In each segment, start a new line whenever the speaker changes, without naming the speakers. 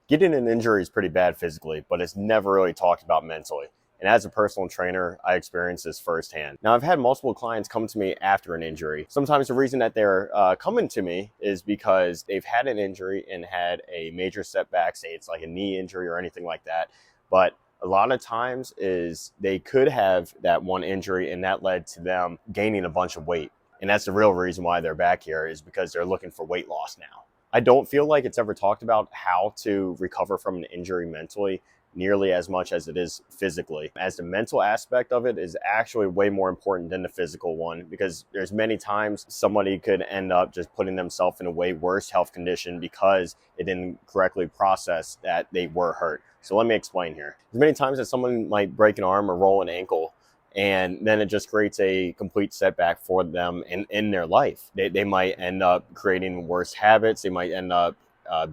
Getting an injury is pretty bad physically, but it's never really talked about mentally. And as a personal trainer, I experienced this firsthand. Now, I've had multiple clients come to me after an injury. Sometimes the reason that they're coming to me is because they've had an injury and had a major setback, say it's like a knee injury or anything like that. But a lot of times is they could have that one injury and that led to them gaining a bunch of weight. And that's the real reason why they're back here, is because they're looking for weight loss now. I don't feel like it's ever talked about how to recover from an injury mentally nearly as much as it is physically, as the mental aspect of it is actually way more important than the physical one, because there's many times somebody could end up just putting themselves in a way worse health condition because it didn't correctly process that they were hurt. So let me explain here. There's many times that someone might break an arm or roll an ankle, and then it just creates a complete setback for them in their life. They might end up creating worse habits. They might end up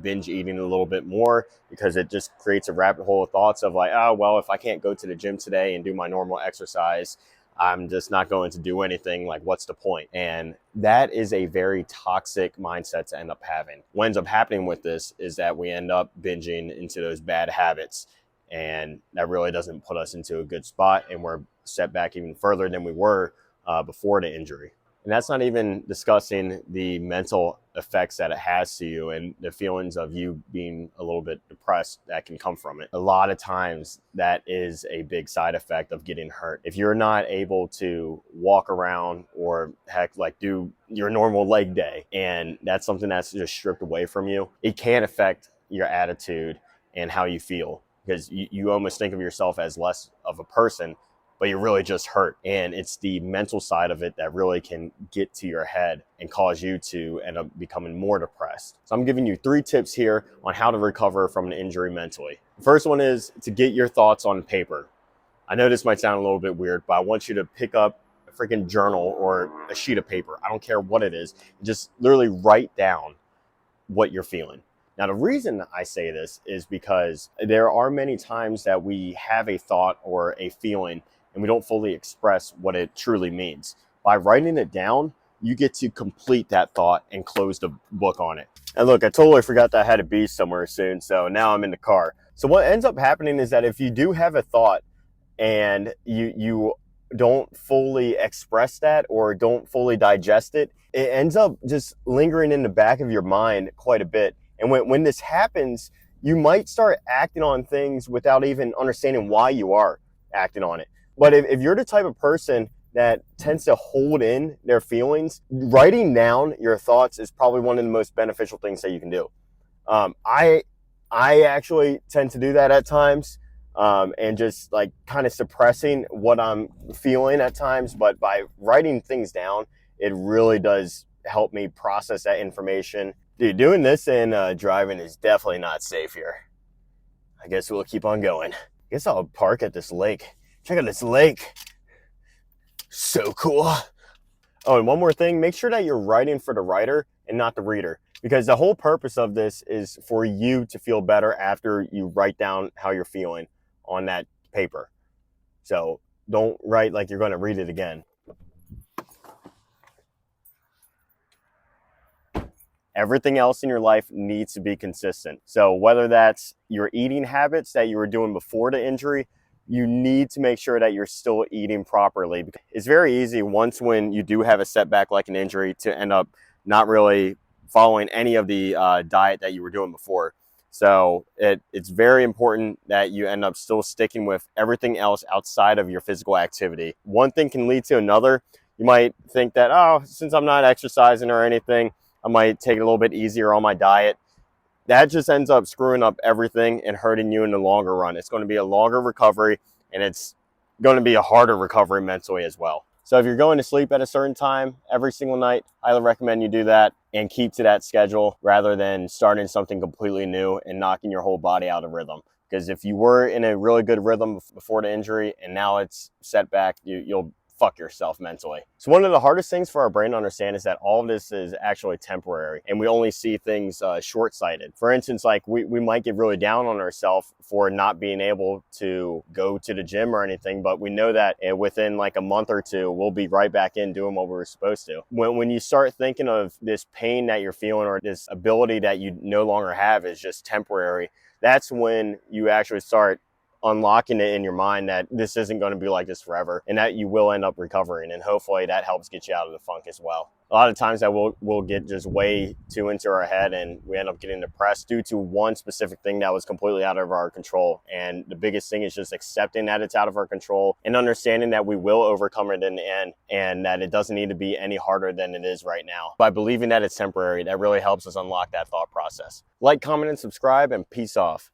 binge eating a little bit more, because it just creates a rabbit hole of thoughts of like, oh, well, if I can't go to the gym today and do my normal exercise, I'm just not going to do anything. Like, what's the point? And that is a very toxic mindset to end up having. What ends up happening with this is that we end up binging into those bad habits. And that really doesn't put us into a good spot, and we're set back even further than we were before the injury. And that's not even discussing the mental effects that it has to you and the feelings of you being a little bit depressed that can come from it. A lot of times that is a big side effect of getting hurt. If you're not able to walk around or heck, like do your normal leg day, and that's something that's just stripped away from you, it can affect your attitude and how you feel, because you almost think of yourself as less of a person, but you're really just hurt. And it's the mental side of it that really can get to your head and cause you to end up becoming more depressed. So I'm giving you 3 tips here on how to recover from an injury mentally. The first one is to get your thoughts on paper. I know this might sound a little bit weird, but I want you to pick up a freaking journal or a sheet of paper. I don't care what it is. Just literally write down what you're feeling. Now, the reason I say this is because there are many times that we have a thought or a feeling and we don't fully express what it truly means. By writing it down, you get to complete that thought and close the book on it. And look, I totally forgot that I had to be somewhere soon, so now I'm in the car. So what ends up happening is that if you do have a thought and you don't fully express that or don't fully digest it, it ends up just lingering in the back of your mind quite a bit. And when this happens, you might start acting on things without even understanding why you are acting on it. But if you're the type of person that tends to hold in their feelings, writing down your thoughts is probably one of the most beneficial things that you can do. I actually tend to do that at times, and just like kind of suppressing what I'm feeling at times. But by writing things down, it really does help me process that information. Dude, doing this and driving is definitely not safe here. I guess we'll keep on going. I guess I'll park at this lake. Check out this lake. So cool. Oh, and one more thing, make sure that you're writing for the writer and not the reader, because the whole purpose of this is for you to feel better after you write down how you're feeling on that paper. So don't write like you're going to read it again. Everything else in your life needs to be consistent. So whether that's your eating habits that you were doing before the injury, you need to make sure that you're still eating properly. It's very easy once when you do have a setback like an injury to end up not really following any of the diet that you were doing before. So it's very important that you end up still sticking with everything else outside of your physical activity. One thing can lead to another. You might think that, oh, since I'm not exercising or anything, I might take it a little bit easier on my diet. That just ends up screwing up everything and hurting you in the longer run. It's going to be a longer recovery, and it's going to be a harder recovery mentally as well. So if you're going to sleep at a certain time every single night, I highly recommend you do that and keep to that schedule rather than starting something completely new and knocking your whole body out of rhythm. Because if you were in a really good rhythm before the injury and now it's set back, you'll fuck yourself mentally. So one of the hardest things for our brain to understand is that all of this is actually temporary, and we only see things short-sighted. For instance, like we might get really down on ourselves for not being able to go to the gym or anything, but we know that within like a month or two, we'll be right back in doing what we were supposed to. When you start thinking of this pain that you're feeling or this ability that you no longer have is just temporary, that's when you actually start unlocking it in your mind that this isn't going to be like this forever, and that you will end up recovering. And hopefully that helps get you out of the funk as well. A lot of times that we'll get just way too into our head, and we end up getting depressed due to one specific thing that was completely out of our control. And the biggest thing is just accepting that it's out of our control and understanding that we will overcome it in the end, and that it doesn't need to be any harder than it is right now. By believing that it's temporary, that really helps us unlock that thought process. Like, comment, and subscribe, and peace off.